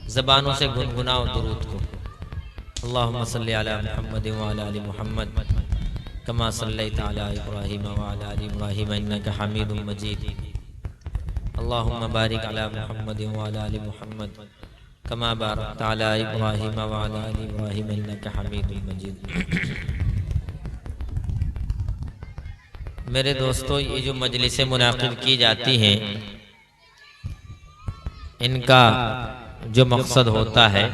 ज़बानों से गुनगुनाओ दुरूद को। अल्लाहुम्मा सल्ली अला मुहम्मद व अला आलि मुहम्मद कमा सल्लैता अला इब्राहीम व अला आलि इब्राहीम इन्नका हमीदुम मजीद। अल्लाहुम्मा बारिक अला मुहम्मद व अला आलि मुहम्मद कमा बारकता अला इब्राहीम व अला आलि इब्राहीम इन्नका हमीदुम मजीद। मेरे दोस्तों, ये जो मजलिसें मुनाकिद की जाती हैं, इनका जो मकसद होता है,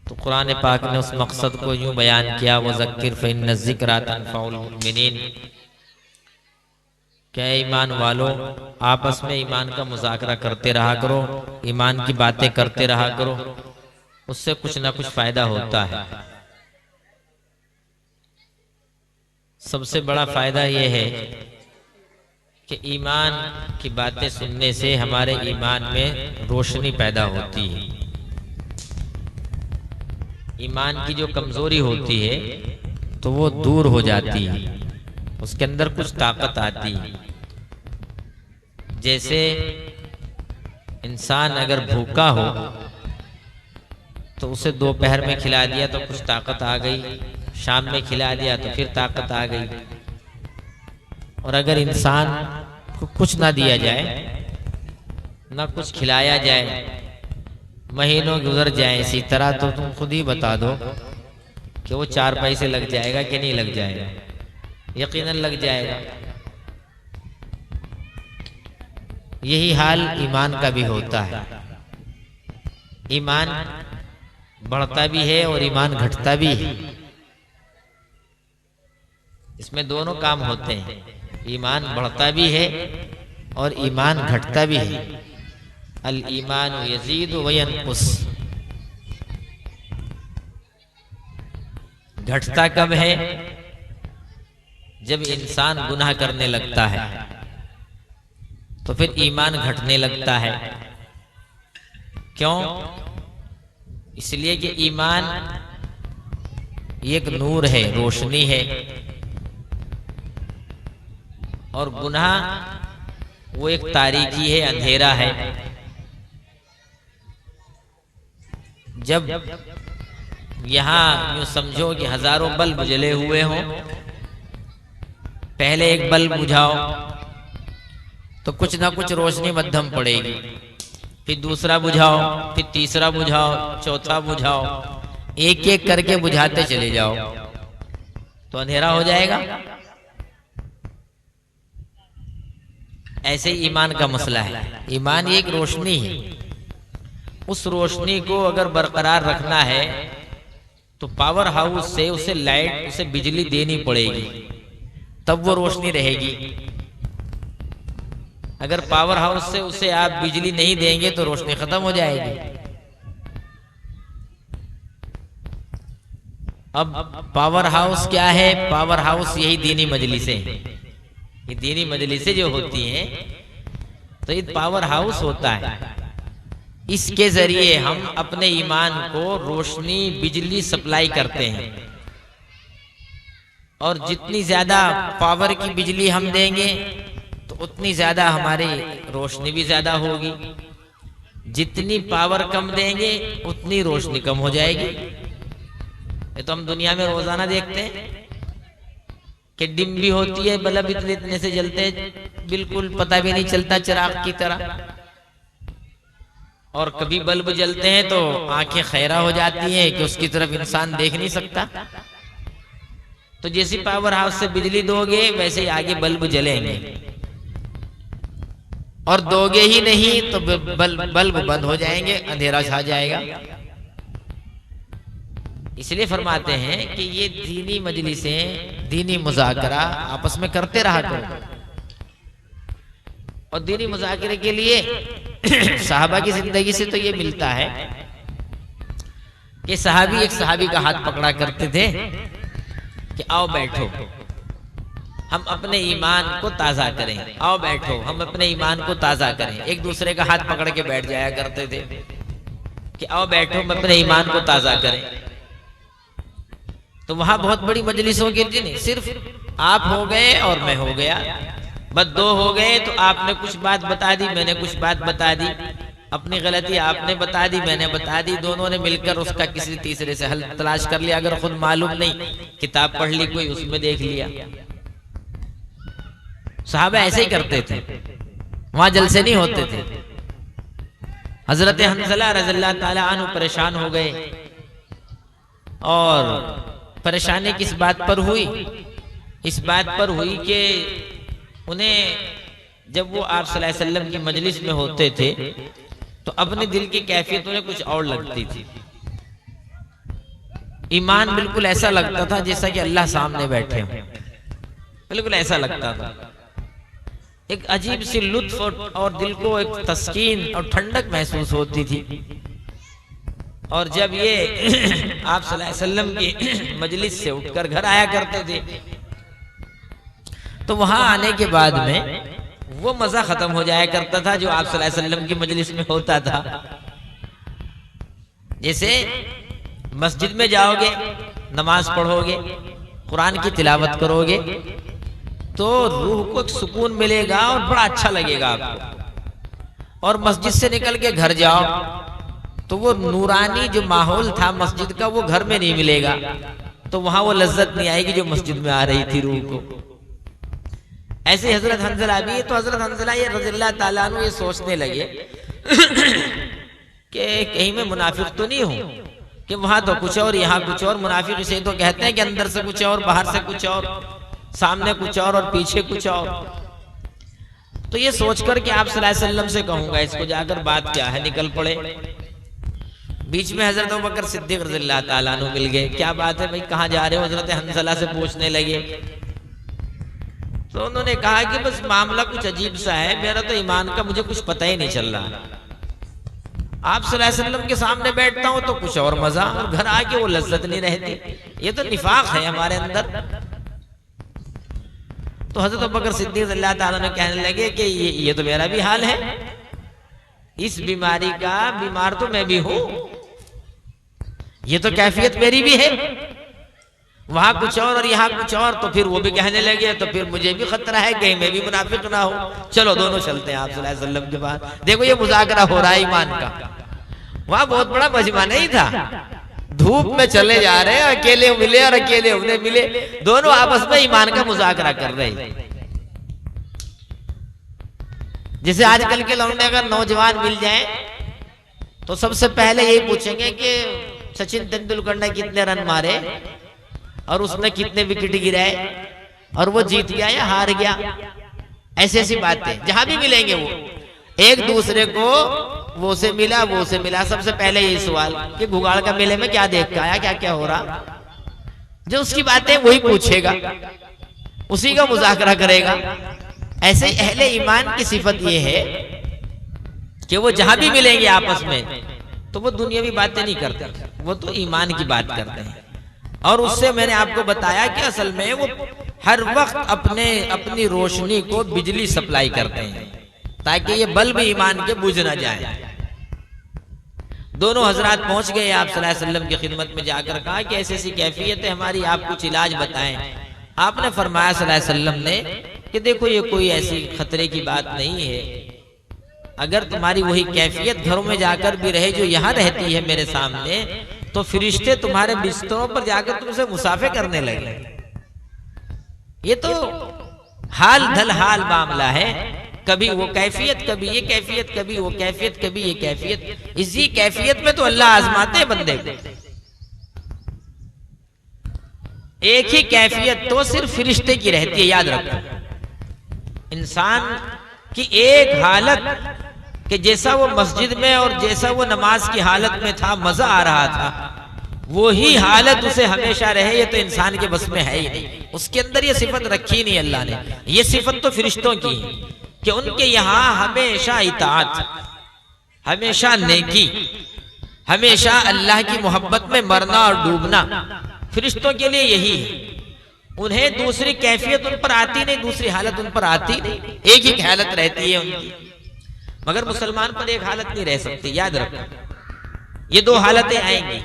तो कुरान पाक ने उस मकसद को यूं बयान किया, वज़क्किर फ़इन्न ज़िक्रा तनफ़उल मुमिनीन। क्या ईमान वालों, आपस में ईमान का मुज़ाकरा करते रहा करो, ईमान की बातें करते रहा करो, उससे कुछ ना कुछ फायदा होता है। सबसे बड़ा फायदा यह है कि ईमान की बातें सुनने से हमारे ईमान में रोशनी पैदा होती है। ईमान की जो कमजोरी होती है तो वो दूर हो जाती है, उसके अंदर कुछ ताकत आती है। जैसे इंसान अगर भूखा हो तो उसे दोपहर में खिला दिया तो कुछ ताकत आ गई, शाम में खिला दिया तो फिर ताकत आ गई। और अगर इंसान को कुछ ना दिया जाए, ना कुछ खिलाया जाए, महीनों गुजर जाए इसी तरह, तो तुम खुद ही बता दो कि वो 4 पैसे लग जाएगा कि नहीं लग जाएगा? यकीनन लग जाएगा। यही हाल ईमान का भी होता है। ईमान बढ़ता भी है और ईमान घटता भी है। इसमें दोनों काम होते हैं, ईमान बढ़ता भी है और ईमान घटता भी है। अल ईमान यज़ीदु व यनकुस। घटता कब है? जब इंसान गुनाह करने लगता है तो फिर ईमान घटने लगता है। क्यों? इसलिए कि ईमान एक नूर है, रोशनी है, और गुनाह वो एक तारीकी है, अंधेरा है। जब यहां यूं समझो कि हजारों बल्ब जले हुए हों, पहले एक बल्ब बुझाओ तो कुछ ना कुछ रोशनी मध्यम पड़ेगी, फिर दूसरा बुझाओ, फिर तीसरा बुझाओ, चौथा बुझाओ, एक एक करके बुझाते चले जाओ तो अंधेरा हो जाएगा। ऐसे ही ईमान का मसला है। ईमान एक रोशनी है, उस रोशनी को अगर बरकरार रखना है तो पावर हाउस से उसे लाइट, उसे बिजली देनी पड़ेगी, तब वो रोशनी रहेगी। अगर पावर हाउस से उसे आप बिजली नहीं देंगे तो रोशनी खत्म हो जाएगी। अब पावर हाउस क्या है? पावर हाउस यही दीनी मजलिसें हैं। ये दीनी मजलिसें जो होती हैं तो ये पावर हाउस होता है। इसके जरिए हम अपने ईमान को रोशनी, बिजली सप्लाई करते हैं, और जितनी ज्यादा पावर की बिजली हम देंगे तो उतनी ज्यादा हमारी रोशनी भी ज्यादा होगी। जितनी पावर कम देंगे उतनी रोशनी कम हो जाएगी। ये तो हम दुनिया में रोजाना देखते हैं कि डिम भी होती है, बल्ब इतने इतने से जलते हैं, बिल्कुल पता भी नहीं चलता, चिराग की तरह। और कभी बल्ब जलते हैं तो आंखें खैरा हो जाती हैं कि उसकी तरफ इंसान देख नहीं सकता। तो जैसी पावर हाउस से बिजली दोगे वैसे ही आगे बल्ब जलेंगे, और दोगे ही नहीं तो बल्ब बंद हो जाएंगे, अंधेरा छा जाएगा। इसलिए फरमाते हैं कि ये दीनी मजलिसें, दीनी मुज़ाकरा आपस में करते रहा करो। और दीनी मुज़ाकरे के लिए सहाबा की जिंदगी से तो ये मिलता है कि सहाबी एक सहाबी का हाथ पकड़ा करते थे कि आओ बैठो, हम अपने ईमान को ताज़ा करें, आओ बैठो, हम अपने ईमान को ताज़ा करें। एक दूसरे का हाथ पकड़ के बैठ जाया करते थे कि आओ बैठो, हम अपने ईमान को ताज़ा करें। तो वहां बहुत बड़ी मजलिसों के दिन सिर्फ आप हो गए और मैं हो गया, बस 2 हो गए तो आपने कुछ बात बता दी, मैंने कुछ बात बता दी, अपनी गलती आपने बता दी, मैंने बता दी, दोनों ने मिलकर उसका किसी तीसरे से हल तलाश कर लिया। अगर खुद मालूम नहीं, किताब पढ़ ली कोई, उसमें देख लिया। सहाबा ऐसे ही करते थे, वहां जलसे नहीं होते थे। हजरत हंज़ला रज़ियल्लाहु ताला अन्हु परेशान हो गए, और परेशानी किस बात पर हुई? इस बात पर हुई कि उन्हें जब वो आप सल्लल्लाहु अलैहि वसल्लम की मजलिस में होते थे तो अपने दिल की कैफियत उन्हें कुछ और लगती थी। ईमान बिल्कुल ऐसा लगता था जैसा कि अल्लाह सामने बैठे हों, बिल्कुल ऐसा लगता था। एक अजीब सी लुत्फ और दिल को एक तस्कीन और ठंडक महसूस होती थी। और जब ये आप सल्लल्लाहु अलैहि वसल्लम की मजलिस से उठकर घर आया करते थे तो वहां आने के बाद में वो मजा खत्म हो जाया करता था जो आप सल्लल्लाहु अलैहि वसल्लम की मजलिस में होता था। जैसे मस्जिद में जाओगे, नमाज पढ़ोगे, कुरान की तिलावत करोगे तो रूह को एक सुकून मिलेगा और बड़ा अच्छा लगेगा आपको। और मस्जिद से निकल के घर जाओ तो वो नूरानी जो माहौल था मस्जिद का वो घर में नहीं मिलेगा, तो वहां वो लज्जत नहीं आएगी जो मस्जिद में आ रही थी रूह को। ऐसे हजरत हंज़ला भी, तो हजरत हंज़ला ये रज़ियल्लाहु ताला अन्हु ये सोचने लगे कि कहीं मैं मुनाफिक तो नहीं हूं कि वहां तो कुछ और यहाँ कुछ और। मुनाफिक इसे तो कहते हैं कि अंदर से कुछ और, बाहर से कुछ और, सामने कुछ और पीछे कुछ और। तो ये सोचकर कि आप सल्लल्लाहु अलैहि वसल्लम से कहूंगा इसको जाकर बात क्या है, निकल पड़े। बीच में हजरत अबू बकर सिद्दीक रज़ियल्लाहु ताला अन्हु मिल गए। क्या बात है भाई, कहाँ जा रहे हो? हजरत हंज़ला से पूछने लगे। तो उन्होंने कहा कि बस मामला कुछ अजीब सा है, मेरा तो ईमान का मुझे कुछ पता ही नहीं चल रहा। आप सल्लल्लाहु अलैहि वसल्लम के सामने बैठता हूं तो कुछ और मजा, और घर आके वो लज्जत नहीं रहती। ये तो निफाक है हमारे अंदर। तो हजरत अबू बकर सिद्दीक रज़ियल्लाहु ताला अन्हु कहने लगे कि ये तो मेरा भी हाल है, इस बीमारी का बीमार तो मैं भी हूं, ये तो कैफियत मेरी भी है। वहां कुछ और यहाँ कुछ और। तो फिर वो भी कहने लगे तो फिर मुझे भी खतरा है कहीं मैं भी मुनाफिक ना हो। चलो दोनों चलते हैं आप सल्लल्लाहु अलैहि वसल्लम के पास। देखो ये मुज़ाकरा हो रहा है ईमान का। वहां बहुत बड़ा मजमा नहीं था, धूप में चले जा रहे हैं, अकेले मिले और अकेले उन्हें मिले, दोनों आपस में ईमान का मुज़ाकरा कर रहे। जैसे आजकल के लौंडे अगर नौजवान मिल जाए तो सबसे पहले यही पूछेंगे कि सचिन तेंदुलकर ने कितने रन मारे और उसने कितने विकेट गिराए और वो जीत गया या हार गया। ऐसी ऐसी बातें जहां भी मिलेंगे वो एक दूसरे को, वो से मिला वो से मिला, सबसे पहले यही सवाल कि घुगाड़ का मेले में क्या देख के आया, क्या क्या हो रहा। जो उसकी बातें वही पूछेगा, उसी का मुज़ाकरा करेगा। ऐसे ही अहले ईमान की सिफत ये है कि वो जहां भी मिलेंगे आपस में तो वो दुनियावी बातें नहीं करते, वो तो ईमान की बात करते हैं। और उससे मैंने आपको बताया कि असल में वो हर वक्त अपनी रोशनी को बिजली सप्लाई करते हैं ताकि ये बल्ब ईमान के बुझ ना जाए। दोनों हजरात पहुंच गए आप सल्लल्लाहु अलैहि वसल्लम की खिदमत में, जाकर कहा कि ऐसी ऐसी कैफियत है हमारी, आप कुछ इलाज बताएं। आपने फरमाया सल्लल्लाहु अलैहि वसल्लम ने कि देखो ये कोई ऐसी खतरे की बात नहीं है, अगर तुम्हारी वही कैफियत घरों में जाकर भी रहे जो यहाँ रहती है मेरे सामने, तो फरिश्ते तुम्हारे बिस्तरों पर जाकर तुमसे मुसाफे करने लगे। ये तो हाल ढल हाल मामला है, कभी वो कैफियत, कभी ये कैफियत, कभी वो कैफियत, कभी ये कैफियत। इसी कैफियत में तो अल्लाह आजमाते हैं बंदे को। एक ही कैफियत तो सिर्फ फरिश्ते की रहती है, याद रखो। इंसान की एक हालत कि जैसा वो मस्जिद में और जैसा वो नमाज की हालत में था, मजा आ रहा था, वो ही हालत उसे हमेशा रहे, ये तो इंसान के बस में है ही नहीं। उसके अंदर ये सिफत रखी नहीं अल्लाह ने। ये सिफत तो फरिश्तों की है कि उनके यहाँ हमेशा इताअत, हमेशा नेकी, हमेशा अल्लाह की मोहब्बत में मरना और डूबना फरिश्तों के लिए यही है। उन्हें दूसरी कैफियत उन पर आती नहीं, दूसरी हालत उन पर आती नहीं, एक ही हालत रहती है उनकी। मगर मुसलमान पर एक हालत नहीं रह सकती, याद रखो। ये दो हालतें आएंगी।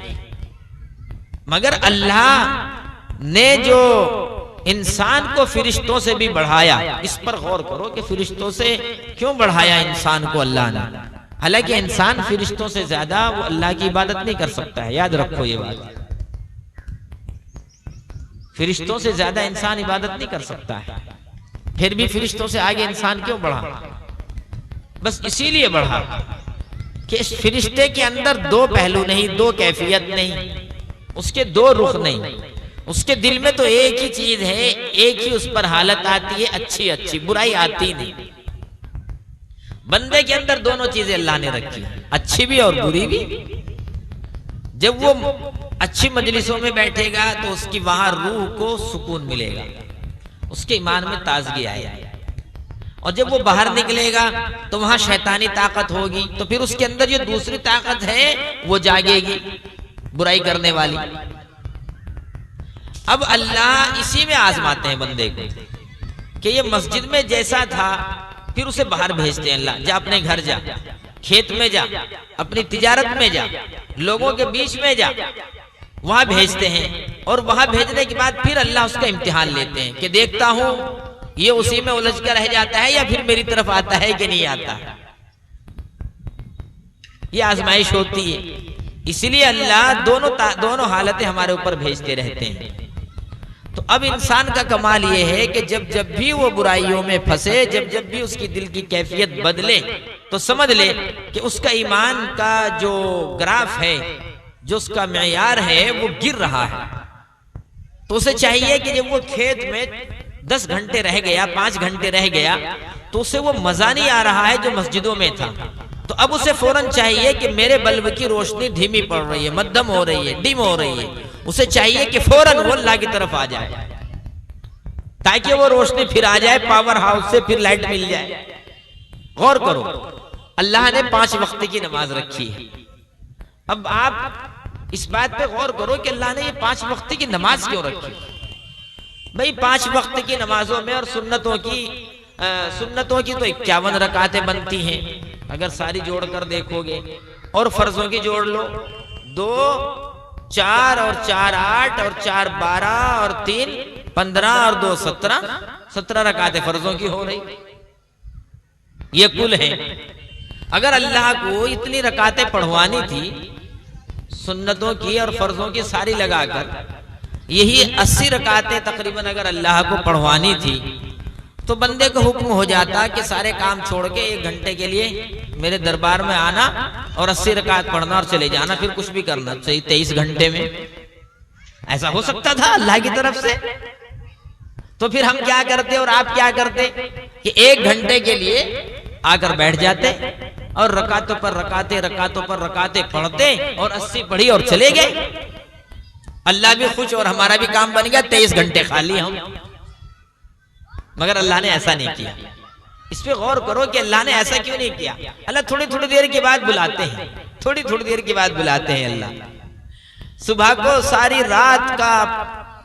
मगर अल्लाह ने जो इंसान को फरिश्तों से भी बढ़ाया, इस पर गौर करो कि फरिश्तों से क्यों बढ़ाया इंसान को अल्लाह ने। हालांकि इंसान फरिश्तों से ज्यादा वो अल्लाह की इबादत नहीं कर सकता है, याद रखो ये बात। फरिश्तों से ज्यादा इंसान इबादत नहीं कर सकता है। फिर भी फरिश्तों से आगे इंसान क्यों बढ़ा? बस इसीलिए बढ़ा कि इस फरिश्ते के अंदर दो पहलू नहीं, दो कैफियत नहीं, उसके दो रुख नहीं। उसके दिल में तो एक ही चीज है, एक ही उस पर हालत आती है, अच्छी अच्छी, बुराई आती नहीं। बंदे के अंदर दोनों चीजें अल्लाह ने रखी, अच्छी भी और बुरी भी। जब वो अच्छी मजलिसों में बैठेगा तो उसकी वहां रूह को सुकून मिलेगा, उसके ईमान में ताजगी आएगी। और जब वो बाहर निकलेगा तो वहां शैतानी ताकत होगी, तो फिर उसके अंदर जो दूसरी ताकत है वो जागेगी, बुराई करने वाली। अब अल्लाह इसी में आजमाते हैं बंदे को कि ये मस्जिद में जैसा था, फिर उसे बाहर भेजते हैं अल्लाह, जा अपने घर जा, खेत में जा, अपनी तिजारत में जा, लोगों के बीच में जा, वहां भेजते हैं। और वहां भेजने के बाद फिर अल्लाह उसका इम्तिहान लेते हैं कि देखता हूं ये उसी में उलझ कर रह जाता है या फिर मेरी तरफ आता है कि नहीं आता। ये आजमाइश होती है, इसलिए अल्लाह दोनों हालतें हमारे ऊपर भेजते रहते हैं। तो अब इंसान का कमाल ये है कि जब भी वो बुराइयों में फंसे, जब भी उसकी दिल की कैफियत बदले, तो समझ ले कि उसका ईमान का जो ग्राफ है, जो उसका मेयार है, वो गिर रहा है। तो उसे चाहिए कि जब वो खेत में 10 घंटे रह गया, 5 घंटे रह गया, तो उसे वो मजा नहीं आ रहा है जो मस्जिदों में था। तो अब उसे फौरन चाहिए कि मेरे बल्ब की रोशनी धीमी पड़ रही है, मध्यम हो रही है, डिम हो रही है। उसे चाहिए कि फौरन वो अल्लाह की तरफ आ जाए, ताकि वो रोशनी फिर आ जाए, पावर हाउस से फिर लाइट मिल जाए। गौर करो, अल्लाह ने 5 वक्त की नमाज रखी है। अब आप इस बात पे गौर करो कि अल्लाह ने ये 5 वक्त की नमाज क्यों रखी। भाई 5 वक्त की नमाजों में और सुन्नतों की तो 51 रकातें बनती हैं, अगर सारी जोड़कर देखोगे, और फर्जों की जोड़ लो, 2, 4 और 4 8 और 4 12 और 3 15 और 2 17 रकातें फर्जों की हो रही। ये कुल है। अगर अल्लाह को इतनी रकातें पढ़वानी थी सुन्नतों की और फर्जों की सारी लगाकर, यही 80 रकातें तकरीबन अगर अल्लाह को पढ़वानी थी, तो बंदे को हुक्म हो जाता कि सारे काम छोड़ के 1 घंटे के लिए मेरे दरबार में आना और 80 रकात पढ़ना और चले जाना, फिर कुछ भी करना चाहिए 23 घंटे में। ऐसा हो सकता था अल्लाह की तरफ से? तो फिर हम क्या करते और आप क्या करते कि 1 घंटे के लिए आकर बैठ जाते और रकातों पर रकातें पढ़ते और 80 पढ़ी और चले गए। अल्लाह भी खुश और हमारा भी काम बन गया, 23 घंटे खाली हम। मगर अल्लाह ने ऐसा नहीं किया। इस पे गौर करो कि अल्लाह ने ऐसा क्यों नहीं किया। अल्लाह थोड़ी देर के बाद बुलाते हैं, थोड़ी देर के बाद बुलाते हैं अल्लाह। सुबह को सारी रात का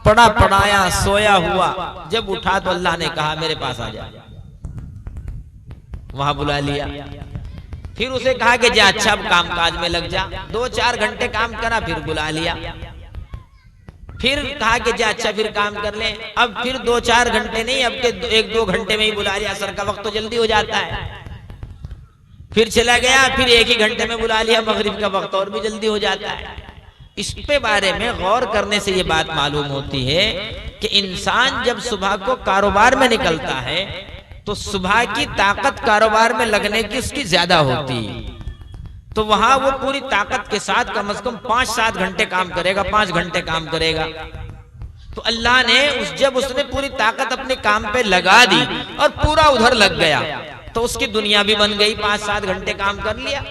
पड़ाया सोया हुआ जब उठा तो अल्लाह ने कहा मेरे पास आ जा, वहां बुला लिया। फिर उसे कहा कि जा अच्छा काम काज में लग जा, 2-4 घंटे काम करा, फिर बुला लिया। फिर कहा कि जा अच्छा फिर काम कर ले। अब फिर 2-4 घंटे नहीं, अब के 1-2 घंटे में ही बुला लिया, असर का वक्त तो जल्दी हो जाता है। फिर चला गया, फिर 1 ही घंटे में बुला लिया, मगरिब का वक्त और भी जल्दी हो जाता है। इस पे बारे में गौर करने से ये बात मालूम होती है कि इंसान जब सुबह को कारोबार में निकलता है तो सुबह की ताकत कारोबार में लगने की उसकी ज्यादा होती है। तो वहां वो पूरी ताकत के साथ कम से कम 5-7 घंटे काम करेगा, 5 घंटे काम करेगा। तो अल्लाह ने जब उसने पूरी ताकत अपने काम पे लगा दी और पूरा उधर लग गया, तो उसकी दुनिया भी बन गई, 5-7 घंटे काम कर लिया।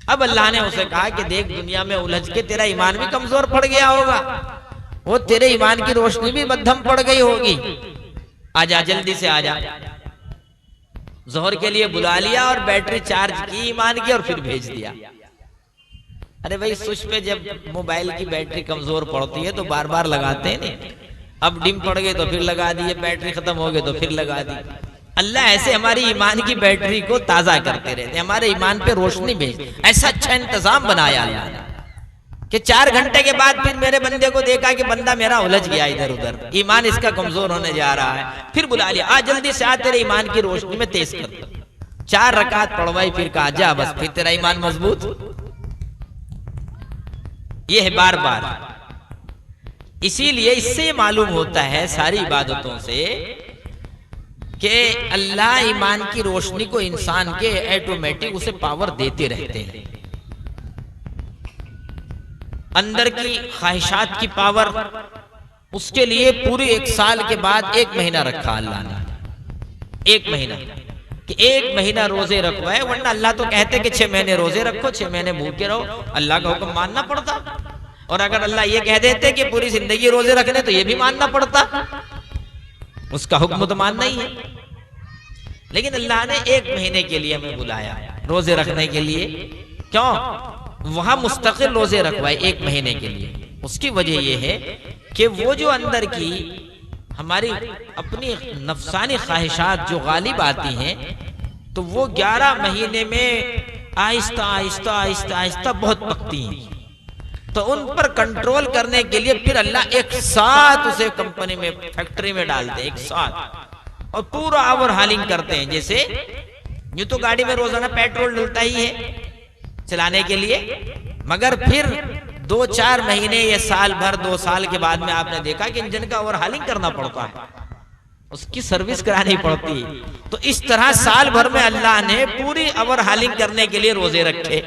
अब अल्लाह ने उसे कहा कि देख दुनिया में उलझ के तेरा ईमान भी कमजोर पड़ गया होगा, वो तेरे ईमान की रोशनी भी मध्यम पड़ गई होगी, आजा जल्दी से आजा। जोहर के लिए बुला लिया और बैटरी चार्ज की ईमान की और फिर भेज दिया। अरे भाई स्विच पे जब मोबाइल की बैटरी कमजोर पड़ती है तो बार बार लगाते हैं नहीं। अब डिम पड़ गए तो फिर लगा दिए, बैटरी खत्म हो गई तो फिर लगा दी। अल्लाह ऐसे हमारी ईमान की बैटरी को ताजा करते रहते, हमारे ईमान पे रोशनी भेज। ऐसा अच्छा इंतजाम बनाया अल्लाह ने कि 4 घंटे के बाद फिर मेरे बंदे को देखा कि बंदा मेरा उलझ गया इधर उधर, ईमान इसका कमजोर होने जा रहा है, फिर बुला लिया, आ जल्दी से आ तेरे ईमान की रोशनी में तेज कर। 4 रकात पढ़वाई, फिर कहा जा बस, फिर तेरा ईमान मजबूत। ये है बार बार। इसीलिए इससे मालूम होता है सारी इबादतों से कि अल्लाह ईमान की रोशनी को इंसान के ऑटोमेटिक उसे पावर देते रहते हैं। अंदर की ख्वाहिशात की पावर उसके लिए पूरी 1 साल के बाद 1 महीना रखा अल्लाह ने। 1 महीना कि 1 महीना रोजे रखवाए, वरना अल्लाह तो कहते कि 6 महीने रोजे रखो, 6 महीने भूखे रहो, अल्लाह का हुक्म मानना पड़ता। और अगर अल्लाह ये कह देते कि पूरी जिंदगी रोजे रखने, तो ये भी मानना पड़ता, उसका हुक्म तो मानना ही है। लेकिन अल्लाह ने 1 महीने के लिए हमें बुलाया रोजे रखने के लिए। क्यों? वहां मुस्तकिल रोजे रखवाए 1 महीने के लिए। उसकी वजह यह है कि वो जो अंदर की हमारी अपनी नफसानी ख्वाहिशात जो गालिब आती हैं, तो वो 11 महीने में आहिस्ता आहिस्ता आहिस्ता आहिस्ता बहुत पकती हैं। तो उन पर कंट्रोल करने के लिए फिर अल्लाह एक साथ उसे कंपनी में, फैक्ट्री में डालते हैं एक साथ, और पूरा ओवरहालिंग करते हैं। जैसे यूं तो गाड़ी में रोजाना पेट्रोल डलता ही है चलाने के लिए, मगर फिर 2-4 महीने या साल भर, 2 साल के बाद में आपने देखा कि इंजन का ओवरहालिंग करना पड़ता है, उसकी सर्विस करानी पड़ती है। तो इस तरह साल भर में अल्लाह ने पूरी ओवरहालिंग करने के लिए रोजे रखे।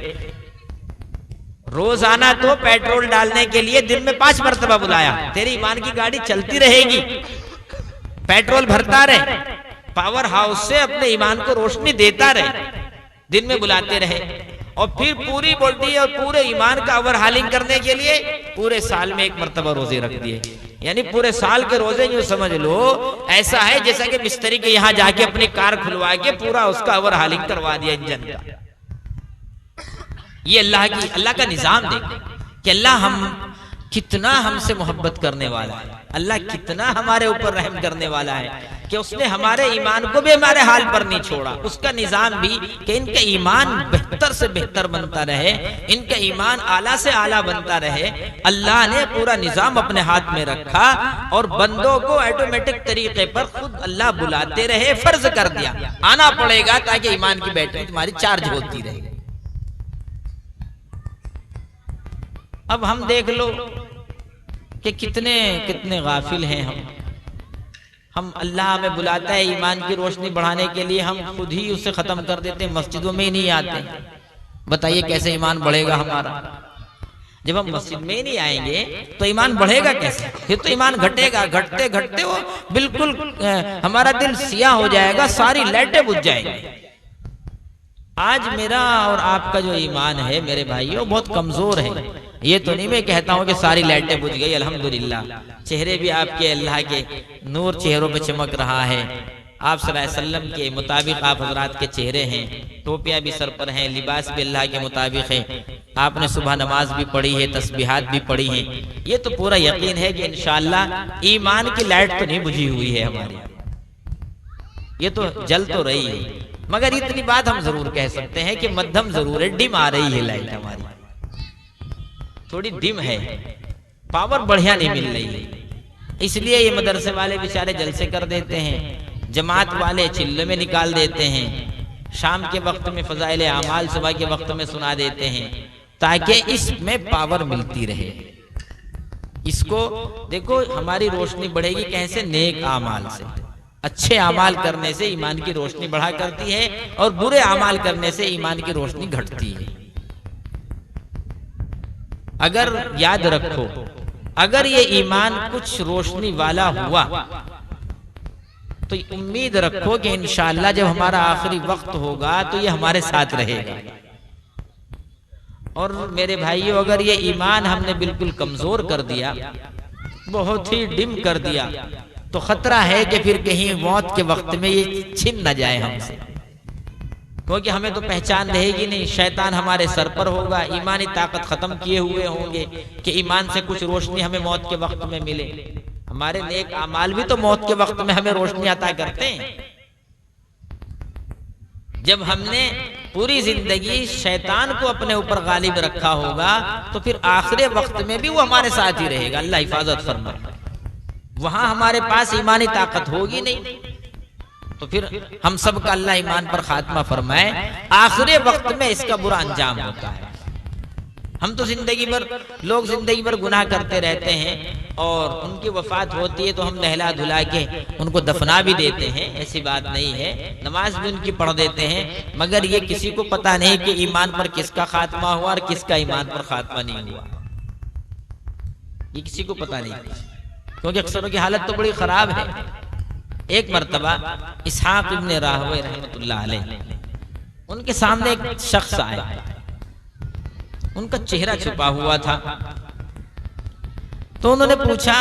रोजाना तो पेट्रोल डालने के लिए दिन में 5 मरतबा बुलाया। तेरी ईमान की गाड़ी चलती रहेगी, पेट्रोल भरता रहे, पावर हाउस से अपने ईमान को रोशनी देता रहे, दिन में बुलाते रहे। और फिर पूरी बॉडी और पूरे ईमान का ओवरहालिंग करने के लिए पूरे साल में 1 मरतबा रोजे रख दिए। यानी पूरे साल के रोजे यूं समझ लो ऐसा है जैसा कि मिस्त्री के यहाँ जाके अपनी कार खुलवा के पूरा उसका ओवरहालिंग करवा दिया इंजन का। ये अल्लाह का निजाम देखें कि अल्लाह कितना हमसे मोहब्बत करने वाला है, अल्लाह कितना हमारे ऊपर रहम करने वाला है कि उसने हमारे ईमान को भी हमारे हाल पर नहीं छोड़ा। उसका निजाम भी कि इनका ईमान बेहतर से बेहतर बनता रहे, इनका ईमान आला से आला बनता रहे। अल्लाह ने पूरा निजाम अपने हाथ में रखा और बंदों को ऑटोमेटिक तरीके पर खुद अल्लाह बुलाते रहे। फर्ज कर दिया आना पड़ेगा ताकि ईमान की बैटरी तुम्हारी चार्ज होती रहे। अब हम देख लो कि कितने कितने गाफिल हैं हम अल्लाह हमें बुलाता है ईमान की रोशनी बढ़ाने के लिए, हम खुद ही उसे खत्म कर देते हैं, मस्जिदों में ही नहीं आते। बताइए कैसे ईमान बढ़ेगा हमारा? जब हम मस्जिद में ही नहीं आएंगे तो ईमान बढ़ेगा कैसे? फिर तो ईमान घटेगा, घटते घटते वो बिल्कुल हमारा दिल सियाह हो जाएगा, सारी लाइटें बुझ जाएंगी। आज मेरा और आपका जो ईमान है मेरे भाइयों बहुत कमजोर है। ये तो नहीं मैं कहता हूं कि सारी लाइटें बुझ गई, अल्हम्दुलिल्लाह चेहरे भी आपके अल्लाह के नूर चेहरों पे चमक रहा है। आप सल्लल्लाहु अलैहि वसल्लम के मुताबिक आप हजरात के चेहरे हैं, टोपियां भी सर पर हैं, लिबास भी अल्लाह के मुताबिक है, आपने सुबह नमाज भी पढ़ी है, तस्बीहात भी पढ़ी है। ये तो पूरा यकीन है कि इंशाअल्लाह ईमान की लाइट तो नहीं बुझी हुई है हमारी, ये तो जल तो रही है। मगर इतनी बात हम जरूर कह सकते हैं कि मध्यम जरूर है, डिम आ रही है लाइट हमारी, थोड़ी डिम है, पावर बढ़िया नहीं मिल रही है। इसलिए ये मदरसे वाले बेचारे जलसे कर देते हैं, जमात वाले चिल्ले में निकाल देते हैं, शाम के वक्त में फजाइल आमाल सुबह के वक्त में सुना देते हैं ताकि इसमें पावर मिलती रहे। इसको देखो हमारी रोशनी बढ़ेगी कैसे? नेक आमाल से, अच्छे आमाल करने से ईमान की रोशनी बढ़ा करती है और बुरे आमाल करने से ईमान की रोशनी घटती है। अगर याद रखो, अगर ये ईमान कुछ रोशनी वाला हुआ तो उम्मीद रखो कि इंशाअल्लाह जब हमारा आखिरी वक्त होगा तो ये हमारे साथ रहेगा। और मेरे भाइयों अगर ये ईमान हमने बिल्कुल कमजोर कर दिया, बहुत ही डिम कर दिया, तो खतरा है कि फिर कहीं मौत के वक्त में ये छिन न जाए हमसे, क्योंकि हमें तो पहचान रहेगी नहीं, शैतान हमारे सर पर होगा, ईमानी ताकत खत्म किए हुए होंगे कि ईमान से कुछ रोशनी हमें मौत के वक्त में मिले। हमारे नेक अमाल भी तो मौत के वक्त में हमें रोशनी अता करते हैं। जब हमने पूरी जिंदगी शैतान को अपने ऊपर गालिब रखा होगा तो फिर आखिरी वक्त में भी वो हमारे साथ ही रहेगा। अल्लाह हिफाजत फरमाए। वहां हमारे पास ईमानी ताकत होगी नहीं, तो फिर हम सब का अल्लाह ईमान पर खात्मा फरमाए। आखिरी वक्त में इसका बुरा अंजाम होता है। हम तो लोग जिंदगी भर गुनाह करते रहते हैं और उनकी वफात होती है तो हम नहला धुला के उनको दफना भी देते हैं, ऐसी बात नहीं है, नमाज भी उनकी पढ़ देते हैं, मगर ये किसी को पता नहीं कि ईमान पर किसका खात्मा हुआ और किसका ईमान पर खात्मा नहीं हुआ। ये किसी को पता नहीं, क्योंकि अक्सरों की हालत तो बड़ी खराब है। एक मर्तबा इसहाक इब्न राहवे रहमतुल्लाह अलैह, उनके सामने एक शख्स आया, उनका चेहरा छुपा हुआ था। तो उन्होंने पूछा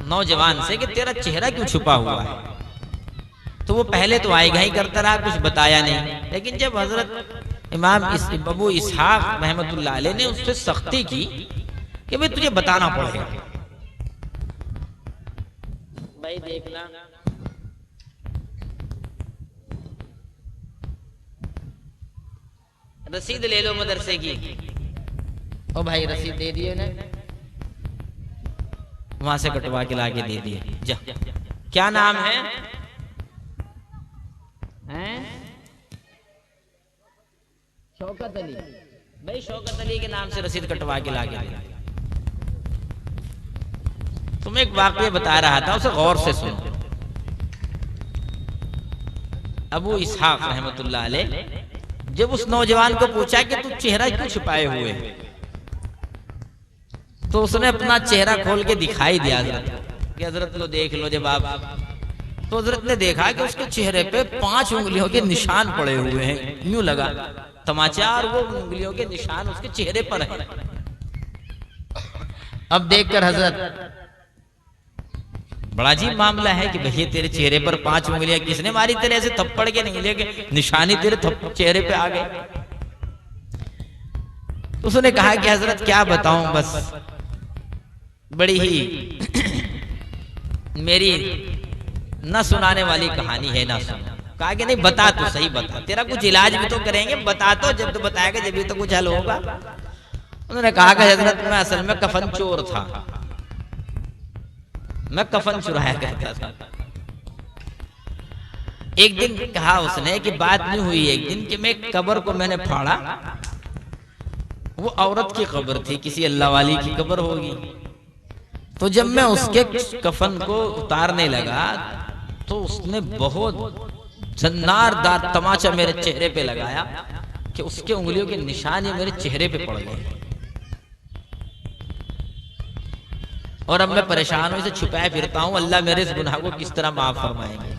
नौजवान से कि तेरा चेहरा क्यों छुपा हुआ है? तो वो पहले तो आएगा ही करता रहा, कुछ बताया नहीं, लेकिन जब हजरत इमाम अबू इसहाक रहमतुल्लाह अलैह ने उससे सख्ती की कि भाई तुझे बताना पड़ेगा, भाई देखना रसीद ले लो मदरसे की। ओ भाई रसीद दे दिए ना, वहां से कटवा के लाके दे दिए। जा, क्या नाम है? शौकत अली। भाई शौकत अली के नाम से रसीद कटवा के लाके दे। तुम्हें एक वाकया बता रहा था, उसे गौर से सुनो। अबू इसहाक रहमतुल्लाह अलैह जब उस नौजवान को पूछा कि तू चेहरा क्यों छुपाए हुए, तो उसने अपना चेहरा खोल के दिखाई दिया हजरत कि हजरत लो देख लो। जब आप तो हजरत ने देखा कि उसके चेहरे पे 5 उंगलियों के निशान पड़े हुए हैं, यूं लगा तमाचा, और वो उंगलियों के निशान उसके चेहरे पर है। अब देखकर हजरत बड़ा अजीब मामला है कि भैया तेरे चेहरे पर 5 उंगलियां किसने मारी? तेरे ऐसे थप्पड़ के नहीं लेके निशानी तेरे चेहरे पे आ गए। तो उसने कहा कि हजरत क्या बताऊं, बस बड़ी ही मेरी न सुनाने वाली कहानी है, ना सुन। कहा कि नहीं बता तो सही, बता, तेरा कुछ इलाज भी तो करेंगे, बता तो, जब तो बताएगा जब भी तो कुछ हल होगा। उन्होंने कहा कि हजरत मैं असल में कफन चोर था, मैं कफन चुराया करता था। एक दिन कहा उसने कि बात नहीं हुई एक दिन कि मैं कब्र को मैंने फाड़ा, वो औरत की कब्र थी, किसी अल्लाह वाली की कब्र होगी। तो जब मैं उसके कफन को उतारने लगा तो उसने बहुत जन्नारदार तमाचा मेरे चेहरे पे लगाया कि उसके उंगलियों के निशान मेरे चेहरे पे पड़ गए। और अब मैं परेशान हूं, इसे छुपाए फिरता हूं, अल्लाह मेरे इस गुनाह को किस तरह माफ फरमाएंगे।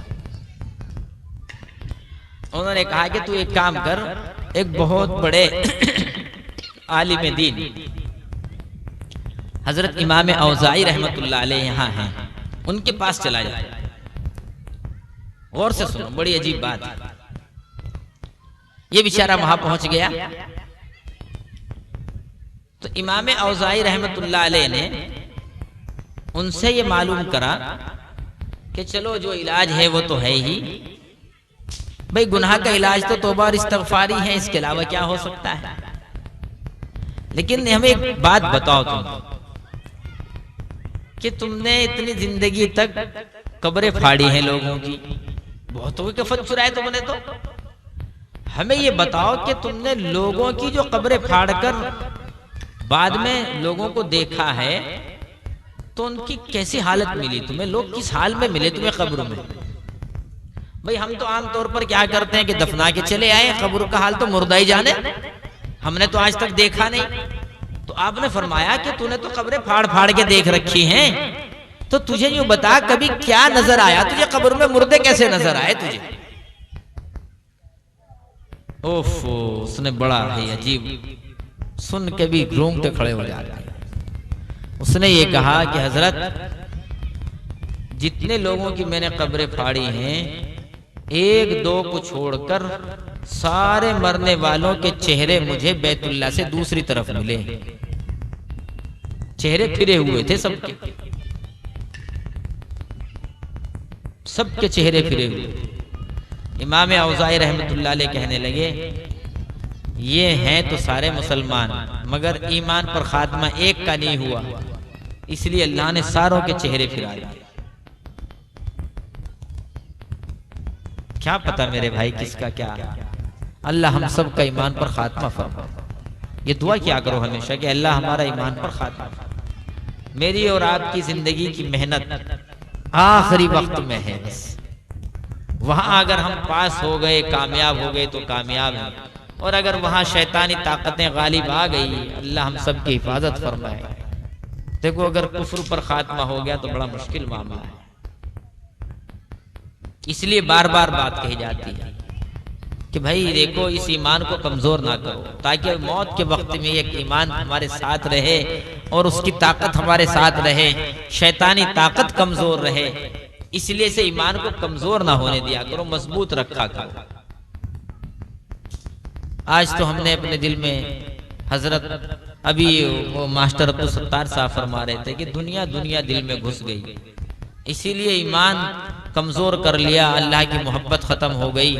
उन्होंने कहा कि तू एक काम कर, एक बहुत बड़े आलिम दीन हजरत इमाम औज़ाई रहमतुल्लाह अलैह यहाँ हैं, उनके पास चला जाए। गौर से सुनो, बड़ी अजीब बात है। ये बेचारा वहां पहुंच गया तो इमाम औज़ाई रहमतुल्लाह अलैह ने उनसे ये मालूम करा कि चलो जो इलाज है वो तो है ही, भाई गुनाह का इलाज तो तौबा और इस्तगफार ही है, इसके अलावा क्या हो सकता है। लेकिन हमें एक बात बताओ तुम कि तुमने इतनी जिंदगी तक कब्रें फाड़ी हैं लोगों की, बहुतों के कफन चुराए तुमने, तो हमें ये बताओ कि तुमने लोगों की जो कब्रें फाड़कर बाद में लोगों को देखा है तो उनकी कैसी हालत मिली तुम्हें? लोग किस हाल में मिले तुम्हें कब्र में? भाई हम तो आमतौर पर क्या करते हैं कि दफना के चले आए, कब्र का हाल तो मुर्दा ही जाने, हमने तो आज तक देखा नहीं। तो आपने फरमाया कि तूने तो कब्रें फाड़ फाड़ के देख रखी हैं, तो तुझे यूं बता कभी क्या नजर आया तुझे कब्र में? मुर्दे कैसे नजर आए तुझे? ओफो, उसने बड़ा है अजीब, सुन के भी रोंगटे खड़े हो जाते हैं। उसने ये कहा कि हजरत जितने लोगों की मैंने कब्रें फाड़ी हैं, 1-2 को छोड़कर सारे मरने वालों के चेहरे मुझे बैतुल्लाह से दूसरी तरफ मिले। चेहरे फिरे हुए थे सबके, सबके चेहरे फिरे हुए। इमाम औज़ाई रहमतुल्लाह अलैह कहने लगे ये हैं तो सारे मुसलमान, मगर ईमान पर खात्मा एक का नहीं हुआ, इसलिए अल्लाह ने सारों के चेहरे फिरा दिए। क्या पता मेरे भाई किसका क्या। अल्लाह हम सब का ईमान पर खात्मा फरमा। ये दुआ किया करो हमेशा कि अल्लाह हमारा ईमान पर खात्मा। मेरी और आपकी जिंदगी की मेहनत आखिरी वक्त में है, बस वहां अगर हम पास हो गए, कामयाब हो गए तो कामयाब हैं, और अगर वहां शैतानी ताकतें गालिब आ गई, अल्लाह हम सब की हिफाजत फरमाए। देखो अगर कुफ्र पर खात्मा हो गया तो बड़ा मुश्किल मामला है। इसलिए बार बार बात कही जाती है कि भाई देखो इस ईमान को कमजोर ना करो, ताकि मौत के वक्त में एक ईमान हमारे साथ रहे और उसकी ताकत हमारे साथ रहे, शैतानी ताकत कमजोर रहे। इसलिए से ईमान को कमजोर ना होने दिया करो, मजबूत रखा करो। आज तो हमने अपने दिल में, हजरत अभी वो मास्टर अब्दुल सत्तार साहब फरमा रहे थे कि दुनिया दुनिया दिल में घुस गई, इसीलिए ईमान कमजोर कर लिया, अल्लाह की मोहब्बत खत्म हो गई,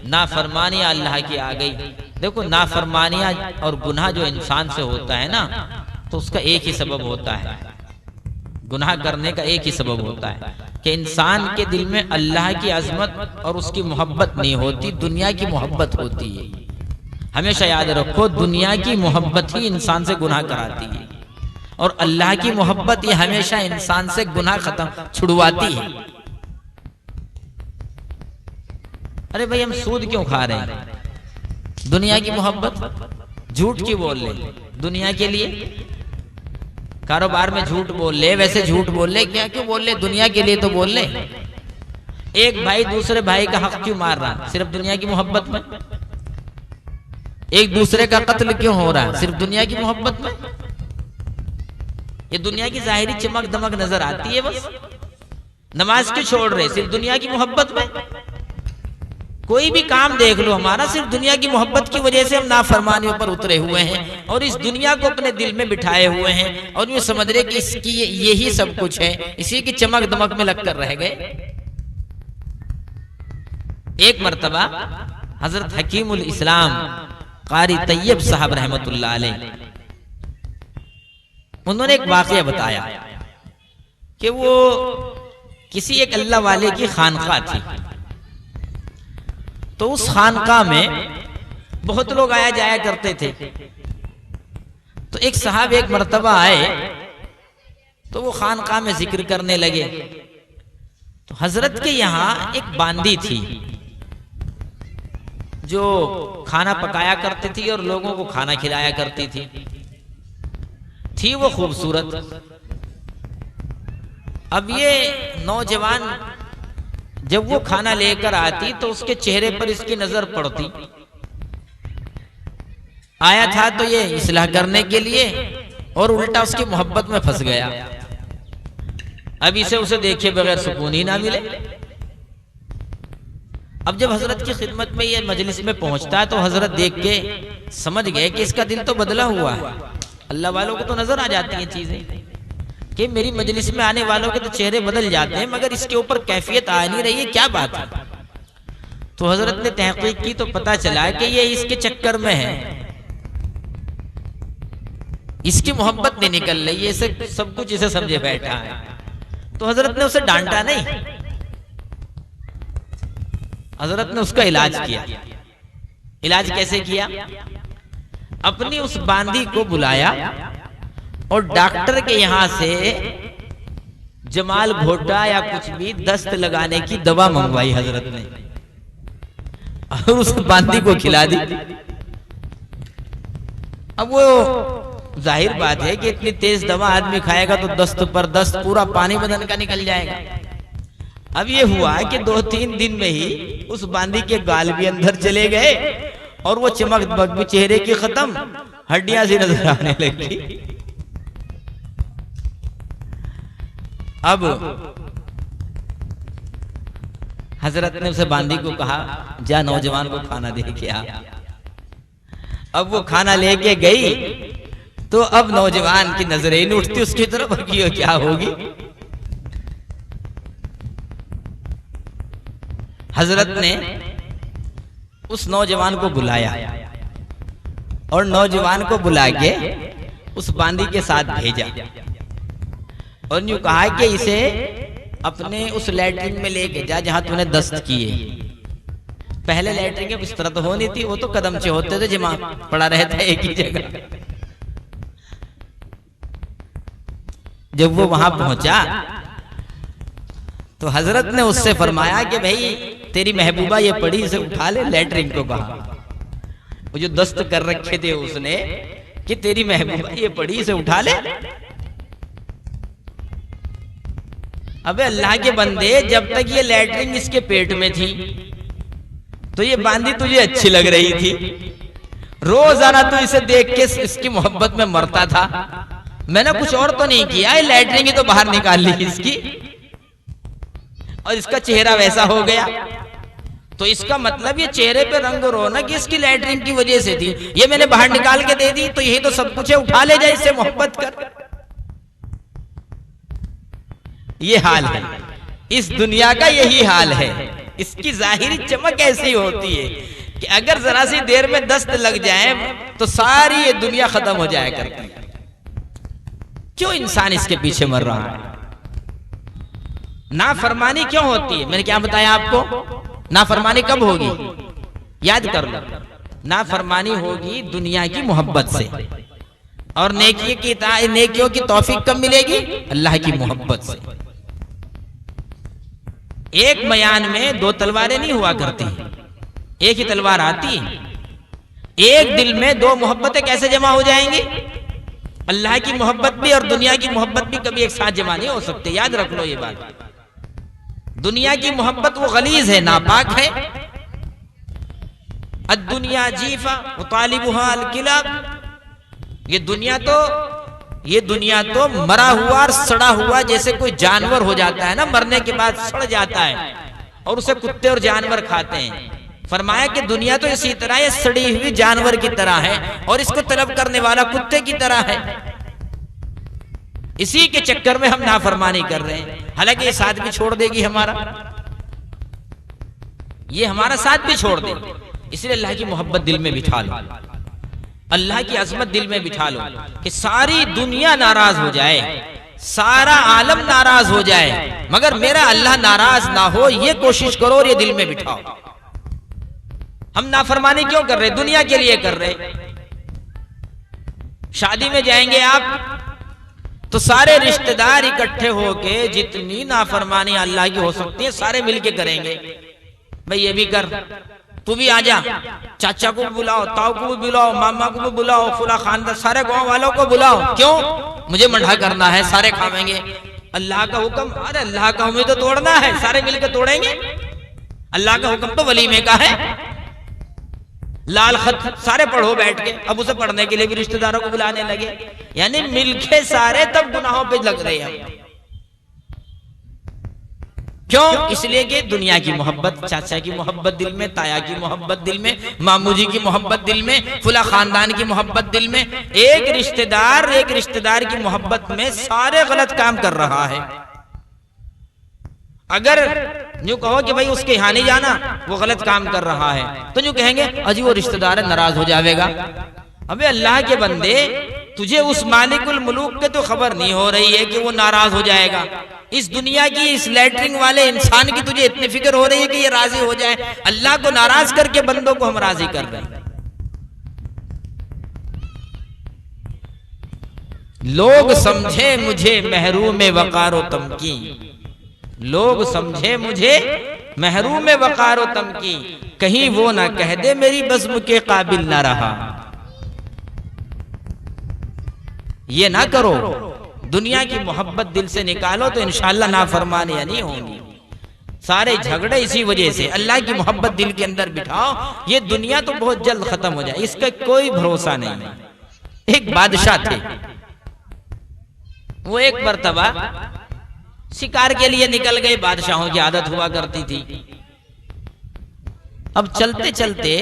नाफरमानियां अल्लाह की आ गई। देखो नाफरमानियां और गुनाह जो इंसान से होता है ना, तो उसका एक ही सबब होता है, गुनाह करने का एक ही सबब होता है कि इंसान के दिल में अल्लाह की अजमत और उसकी मोहब्बत नहीं होती, दुनिया की मोहब्बत होती है। हमेशा याद रखो, दुनिया की मोहब्बत ही इंसान से गुनाह कराती है, और अल्लाह की मोहब्बत ये हमेशा इंसान से गुनाह खत्म छुड़वाती है। अरे भाई हम सूद क्यों खा रहे हैं? दुनिया की मोहब्बत, झूठ क्यों बोल ले दुनिया के लिए? कारोबार में झूठ बोल ले, वैसे झूठ बोल ले, क्या क्यों बोल ले? दुनिया के लिए तो बोल ले। एक भाई दूसरे भाई का हक क्यों मार रहा? सिर्फ दुनिया की मोहब्बत में। एक दूसरे का कत्ल क्यों हो रहा है? सिर्फ दुनिया की मोहब्बत में। ये दुनिया की जाहिरी चमक दमक नजर आती है बस। नमाज क्यों छोड़ रहे? सिर्फ दुनिया की मोहब्बत में। कोई भी काम देख लो हमारा, सिर्फ दुनिया की मोहब्बत की वजह से हम नाफरमानियों पर उतरे हुए हैं और इस दुनिया को अपने दिल में बिठाए हुए हैं और ये समझ रहे कि इसकी यही सब कुछ है, इसी की चमक दमक में लगकर रह गए। एक मर्तबा हजरत हकीमुल इस्लाम कारी तैयब साहब रहमतुल्लाह अलैह, उन्होंने एक वाकया बताया कि वो किसी एक अल्लाह वाले की खानका थी, तो उस खानका में बहुत लोग आया जाया करते थे। तो एक साहब एक मर्तबा आए तो वो खानका में जिक्र करने लगे। तो हजरत के यहाँ एक बांदी थी जो खाना पकाया करती थी और लोगों को खाना खिलाया करती थी वो खूबसूरत। अब ये नौजवान जब वो खाना लेकर आती तो उसके चेहरे पर इसकी नजर पड़ती। आया था तो ये इस्लाह करने के लिए और उल्टा उसकी मोहब्बत में फंस गया। अब इसे उसे देखे बगैर सुकून ही ना मिले। अब जब हजरत की खिदमत में ये मजलिस में पहुंचता है तो हजरत देख के समझ गए कि इसका दिल तो बदला हुआ है। अल्लाह वालों को तो नजर आ जाती हैं चीजें कि मेरी मजलिस में आने वालों के तो चेहरे बदल जाते हैं, मगर इसके ऊपर कैफियत आ नहीं रही है, क्या बात है? तो हजरत ने तहकीक की तो पता चला कि ये इसके चक्कर में है, इसकी मोहब्बत नहीं निकल रही है, इसे सब कुछ इसे समझे बैठा है। तो हजरत ने उसे डांटा नहीं, हजरत ने उसका इलाज किया। इलाज कैसे किया? अपनी उस बांदी को बुलाया और डॉक्टर के यहां से जमाल घोटा या कुछ भी दस्त लगाने की दवा मंगवाई हजरत ने और उस बांदी को खिला दी। अब वो जाहिर बात है कि इतनी तेज दवा आदमी खाएगा तो दस्त पर दस्त, पूरा पानी बदन का निकल जाएगा। अब ये हुआ कि 2-3 दिन में ही उस बांदी के गाल भी अंदर चले गए और वो चमक दमक भी चेहरे की खत्म, हड्डियां सी नजर आने लगी। अब हजरत ने उसे बांदी को कहा, जा नौजवान को खाना दे के आ। अब वो खाना लेके गई तो अब नौजवान की नजरें नहीं उठती उसकी तरफ कि क्या होगी। हजरत ने उस नौजवान को बुलाया और नौजवान को बुला के उस बांदी के साथ भेजा और यूं कहा कि इसे अपने उस लैट्रिन में लेके जा जहां तूने दस्त किए। पहले लैट्रिन के बिस्तर तो हो नहीं थी, वो तो कदमचे होते थे, जमा पड़ा रहता है एक ही जगह। जब वो वहां पहुंचा तो हजरत ने उससे फरमाया कि भाई तेरी महबूबा ये पड़ी, इसे उठा ले, लैट्रिन को कहा। वो जो दस्त कर रखे थे उसने कि तेरी महबूबा ये पड़ी, इसे उठा ले। अबे अल्लाह के बंदे, जब तक ये लैट्रिन इसके पेट में थी तो ये बांदी तुझे अच्छी लग रही थी, रोजाना तू इसे देख के इसकी मोहब्बत में मरता था। मैंने कुछ और तो नहीं किया, ये लैट्रिन की तो बाहर निकाल ली इसकी, और इसका चेहरा वैसा हो गया। तो इसका मतलब ये चेहरे पे रंग रौनक इसकी लैट्रिन की वजह से थी, ये मैंने बाहर निकाल के दे दी, तो यही तो सब कुछ है, उठा ले जाए, इससे मोहब्बत कर। ये हाल है इस दुनिया का, यही हाल है। इसकी जाहिरी चमक ऐसी होती है कि अगर जरा सी देर में दस्त लग जाए तो सारी ये दुनिया खत्म हो जाए करती है। क्यों इंसान इसके पीछे मर रहा है? नाफरमानी क्यों होती है? मैंने क्या बताया आपको? नाफरमानी कब होगी? याद कर लो, नाफरमानी होगी दुनिया की मोहब्बत से, और नेकियों की तौफीक कब मिलेगी? अल्लाह की मोहब्बत से। एक मयान में दो तलवारें नहीं हुआ करती, एक ही तलवार आती। एक दिल में दो मोहब्बतें कैसे जमा हो जाएंगी? अल्लाह की मोहब्बत भी और दुनिया की मोहब्बत भी कभी एक साथ जमा नहीं हो सकते, याद रख लो ये बात। दुनिया की मोहब्बत वो गलीज है, नापाक है। अद्दुनिया जीफा व तालिबुहा अल-किलाब। ये दुनिया तो मरा हुआ और सड़ा हुआ जैसे कोई जानवर हो जाता है ना, मरने के बाद सड़ जाता है और उसे कुत्ते और जानवर खाते हैं। फरमाया कि दुनिया तो इसी तरह ये सड़ी हुई जानवर की तरह है और इसको तलब करने वाला कुत्ते की तरह है। इसी के चक्कर में हम नाफरमानी कर रहे हैं। हालांकि ये साथ भी छोड़ देगी हमारा, ये हमारा साथ भी छोड़ देगी। इसलिए अल्लाह की मोहब्बत दिल में बिठा लो, अल्लाह की अजमत दिल में बिठा लो कि सारी दुनिया नाराज हो जाए, सारा आलम नाराज हो जाए, मगर मेरा अल्लाह नाराज ना हो, ये कोशिश करो और ये दिल में बिठाओ। हम नाफरमानी क्यों कर रहे? दुनिया के लिए कर रहे। शादी में जाएंगे आप तो सारे रिश्तेदार इकट्ठे होके जितनी नाफरमानी अल्लाह की हो सकती है सारे मिलके करेंगे। भाई ये भी कर, तू भी आ जा, चाचा को भी बुलाओ, ताऊ को भी बुलाओ, मामा को भी बुलाओ, फुला खानदान सारे गांव वालों को बुलाओ। क्यों? मुझे मंडा करना है, सारे खावेंगे। अल्लाह का हुक्म, अरे अल्लाह का हुक्म तो तोड़ना है, सारे मिलकर तोड़ेंगे। अल्लाह का हुक्म तो वलीमे का है। लाल खत सारे पढ़ो बैठ के, अब उसे पढ़ने के लिए भी रिश्तेदारों को बुलाने लगे, यानी मिलके सारे तब गुनाहों पे लग रहे हैं। क्यों? इसलिए कि दुनिया की मोहब्बत, चाचा की मोहब्बत दिल में, ताया की मोहब्बत दिल में, मामू जी की मोहब्बत दिल में, फुला खानदान की मोहब्बत दिल में। एक रिश्तेदार की मोहब्बत में सारे गलत काम कर रहा है। अगर यूं कहो कि भाई उसके यहां नहीं जाना, वो गलत काम कर रहा है, तो यूं कहेंगे अजी वो रिश्तेदार नाराज हो जाएगा। अबे अल्लाह के बंदे, तुझे उस मालिकुल मुलूक के तो खबर नहीं हो रही है कि वो नाराज हो जाएगा। इस दुनिया की, इस लैट्रिन वाले इंसान की तुझे इतनी फिक्र हो रही है कि ये राजी हो जाए। अल्लाह को नाराज करके बंदों को हम राजी कर रहे हैं। लोग समझे मुझे महरूम वक़ारो तमकी, लोग समझे मुझे महरूम वक़ारो तमकी, कहीं वो ना कह दे मेरी बज़्म के काबिल ना रहा। ये ना करो, दुनिया की मोहब्बत दिल से निकालो तो इंशाअल्लाह नाफरमानियां नहीं होंगी। सारे झगड़े इसी वजह से। अल्लाह की मोहब्बत दिल के अंदर बिठाओ, ये दुनिया तो बहुत जल्द खत्म हो जाए, इसका कोई भरोसा नहीं। एक बादशाह थे, वो एक मर्तबा शिकार के लिए निकल गए। बादशाहों की आदत हुआ करती थी। अब चलते चलते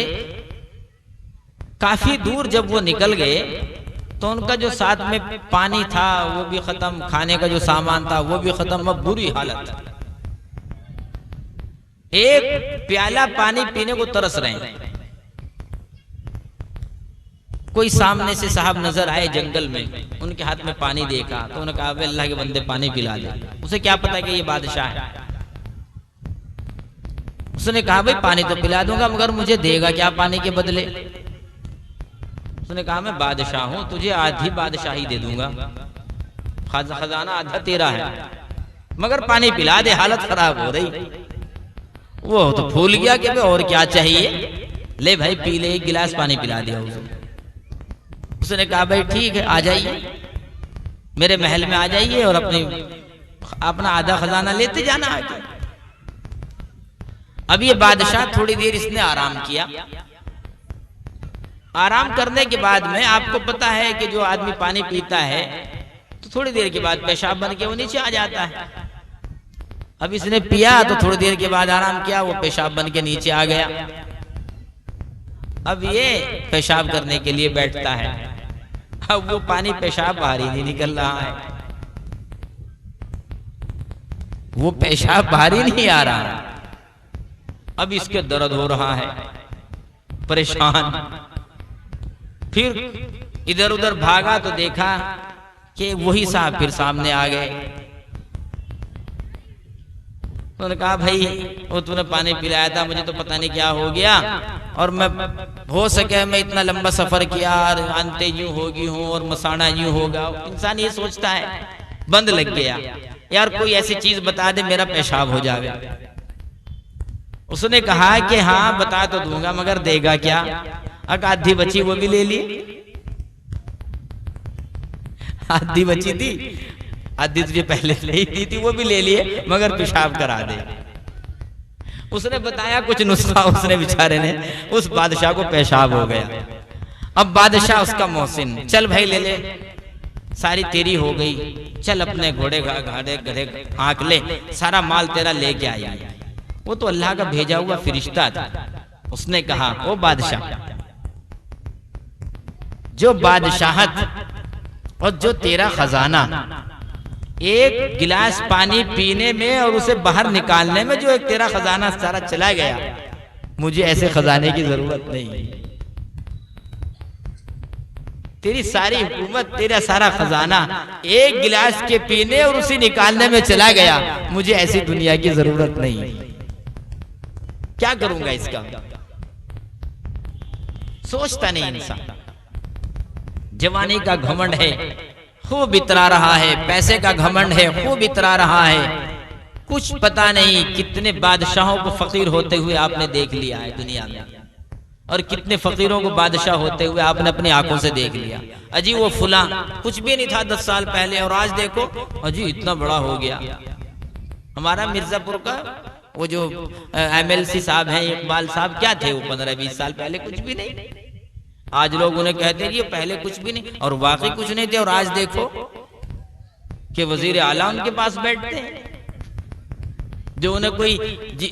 काफी दूर जब वो निकल गए तो उनका जो साथ में पानी था वो भी खत्म, खाने का जो सामान था वो भी खत्म। अब बुरी हालत, एक प्याला पानी पीने को तरस रहे हैं। कोई सामने से साहब नजर आए जंगल में, उनके हाथ में पानी देखा तो उन्होंने कहा अल्लाह के बंदे पानी पिला दे। उसे क्या पता कि ये बादशाह है, उसने कहा भाई पानी तो पिला दूंगा मगर मुझे देगा क्या पानी के बदले? उसने कहा मैं बादशाह हूं, तुझे आधी बादशाही दे दूंगा, खजाना आधा तेरा है, मगर पानी पिला दे, हालत खराब हो रही। वो तो भूल गया कि भाई और क्या चाहिए, ले भाई पी ले, एक गिलास पानी पिला दिया उसने। उसने कहा भाई ठीक है, आ जाइए मेरे महल में आ जाइए और अपना आधा खजाना लेते जाना आगे। अब ये बादशाह थोड़ी देर इसने आराम किया। आराम करने के बाद में आपको पता है कि जो आदमी पानी पीता है तो थोड़ी देर के बाद पेशाब बन के वो नीचे आ जाता है। अब इसने पिया तो थोड़ी देर के बाद आराम किया, वो पेशाब बन के नीचे आ गया। अब ये पेशाब करने के लिए बैठता है, अब वो पानी पेशाब बाहर ही नहीं निकल रहा है, वो पेशाब बाहर ही नहीं आ रहा। अब इसके दर्द हो रहा है, परेशान। फिर इधर उधर भागा तो देखा कि वही साहब फिर सामने आ गए। उन्होंने कहा भाई वो तूने पानी पिलाया था, मुझे तो पता नहीं क्या हो गया, और मैं हो सके मैं इतना लंबा सफर किया और अंते यूं होगी हूं और मसाना यूं होगा। इंसान ये सोचता है, बंद लग गया, यार कोई ऐसी चीज बता दे मेरा पेशाब हो जावे। उसने कहा कि हाँ बता तो दूंगा मगर देगा क्या? आधी बची वो भी ले लिए, आधी बची थी, आधी तुझे पहले नहीं दी थी, वो भी ले लिए मगर पेशाब करा दे। उसने बताया कुछ नुस्खा, उसने बेचारे ने, उस बादशाह को पेशाब हो गया। अब बादशाह उसका मोहसिन, चल भाई ले ले, सारी तेरी हो गई, चल अपने घोड़े घड़े आंक ले, सारा माल तेरा लेके आया। वो तो अल्लाह का भेजा हुआ फरिश्ता था। उसने कहा ओ बादशाह, जो बादशाहत और जो तेरा खजाना, एक गिलास पानी पीने में और उसे बाहर निकालने में जो एक तेरा खजाना सारा चला गया, मुझे ऐसे खजाने की जरूरत नहीं। तेरी सारी हुकूमत, तेरा सारा खजाना एक गिलास के पीने और उसे निकालने में चला गया, मुझे ऐसी दुनिया की जरूरत नहीं। क्या करूंगा इसका? सोचता नहीं इंसान। जवानी का घमंड है, खूब इतरा रहा है, पैसे का घमंड है, खूब इतरा रहा है। कुछ पता नहीं कितने बादशाहों को फकीर होते हुए आपने देख लिया है दुनिया में, और कितने फकीरों को बादशाह होते हुए आपने अपनी आंखों से देख लिया। अजी वो फुला कुछ भी नहीं था 10 साल पहले, और आज देखो अजी इतना बड़ा हो गया। हमारा मिर्जापुर का वो जो MLC साहब हैं, इकबाल साहब, क्या थे वो 15-20 साल पहले? कुछ भी नहीं। आज लोग उन्हें कहते हैं कि पहले कुछ भी नहीं, और वाकई कुछ नहीं थे। और आज देखो कि वजीर आला उनके पास बैठते हैं, जो उन्हें कोई,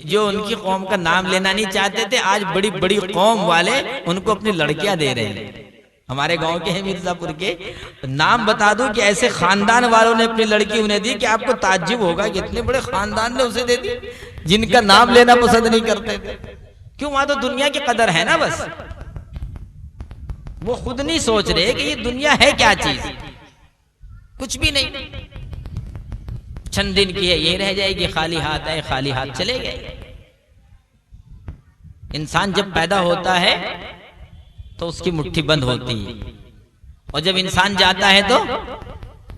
जो उनकी कौम का नाम लेना नहीं चाहते थे, आज बड़ी बड़ी कौम वाले उनको अपनी लड़कियां दे रहे हैं। हमारे गांव के हैं मिर्जापुर के, नाम बता दूं कि ऐसे खानदान वालों ने अपनी लड़की उन्हें दी कि आपको ताज्जुब होगा कि इतने बड़े खानदान ने उसे दे दी, जिनका नाम लेना पसंद नहीं करते थे। क्यों? वहां तो दुनिया की कदर है ना, बस वो खुद नहीं सोच रहे कि ये दुनिया है क्या चीज, कुछ भी नहीं। चंद दिन की है, ये रह जाएगी, खाली हाथ आए खाली हाथ चले गए। इंसान जब पैदा होता है तो उसकी मुट्ठी बंद होती है, और जब इंसान जाता है तो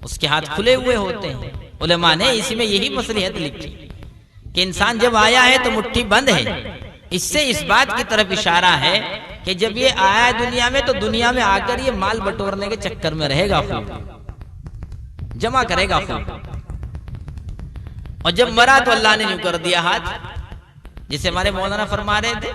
उसके हाथ खुले हुए होते हैं। उलेमा ने इसी में यही मसलिहत लिखी कि इंसान जब आया है तो मुट्ठी बंद है। इससे इस बात की तरफ इशारा है कि जब ये आया दुनिया में तो दुनिया में आकर ये माल बटोरने के चक्कर में रहेगा, खूब जमा करेगा खूब, और जब मरा तो अल्लाह ने यूं कर दिया हाथ। जिसे हमारे मौलाना फरमा रहे थे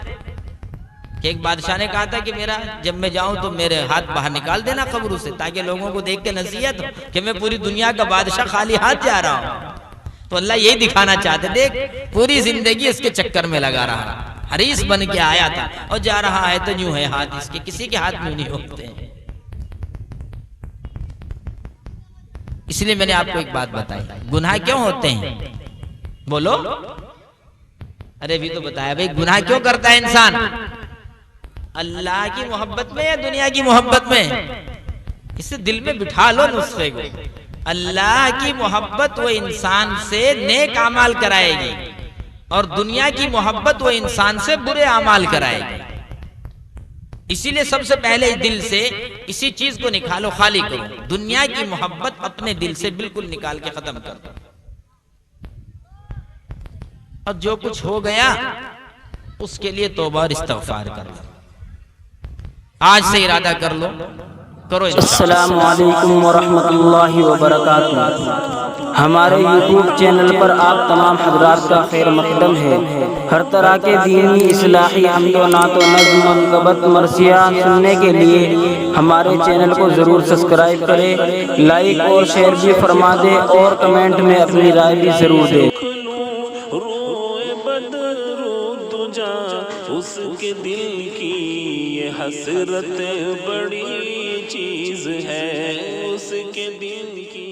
कि एक बादशाह ने कहा था कि मेरा जब मैं जाऊं तो मेरे हाथ बाहर निकाल देना कब्र से, ताकि लोगों को देख के नसीहत हो कि मैं पूरी दुनिया का बादशाह खाली हाथ जा रहा हूं। तो अल्लाह यही दिखाना चाहते, देख पूरी जिंदगी इसके चक्कर में लगा रहा, हरीस बन के आया था और जा रहा है तो यूं है हाथ इसके, किसी के हाथ में नहीं होते हैं। इसलिए मैंने आपको एक बात बताई, गुनाह क्यों होते हैं? बोलो। अरे भी तो बताया भाई, गुनाह क्यों करता है इंसान? अल्लाह की मोहब्बत में या दुनिया की मोहब्बत में? इसे दिल में बिठा लो नुस्खे को। अल्लाह की मोहब्बत वो इंसान से नेक अमाल कराएगी, और दुनिया की मोहब्बत वो इंसान से बुरे अमाल कराएगी। इसीलिए सबसे पहले दिल से इसी चीज को निकालो, खाली करो। दुनिया की मोहब्बत अपने दिल से बिल्कुल निकाल के खत्म कर दो। और जो कुछ हो गया उसके लिए तौबा और इस्तग़फ़ार कर लो। आज से इरादा कर लो, करो। अस्सलामु अलैकुम वरहमतुल्लाहि वबरकातुहू। हमारे यूट्यूब चैनल पर आप तमाम हज़रात का खैर मक़दम है। हर तरह के दीनी इस्लाही हमदो नातो नज़्म गबत मरसिया सुनने के लिए हमारे चैनल को ज़रूर सब्सक्राइब करें, लाइक और शेयर भी फरमा दें और कमेंट में अपनी राय भी ज़रूर दें। उसके दिल की ये हसरत बड़ी चीज है, उसके दिल की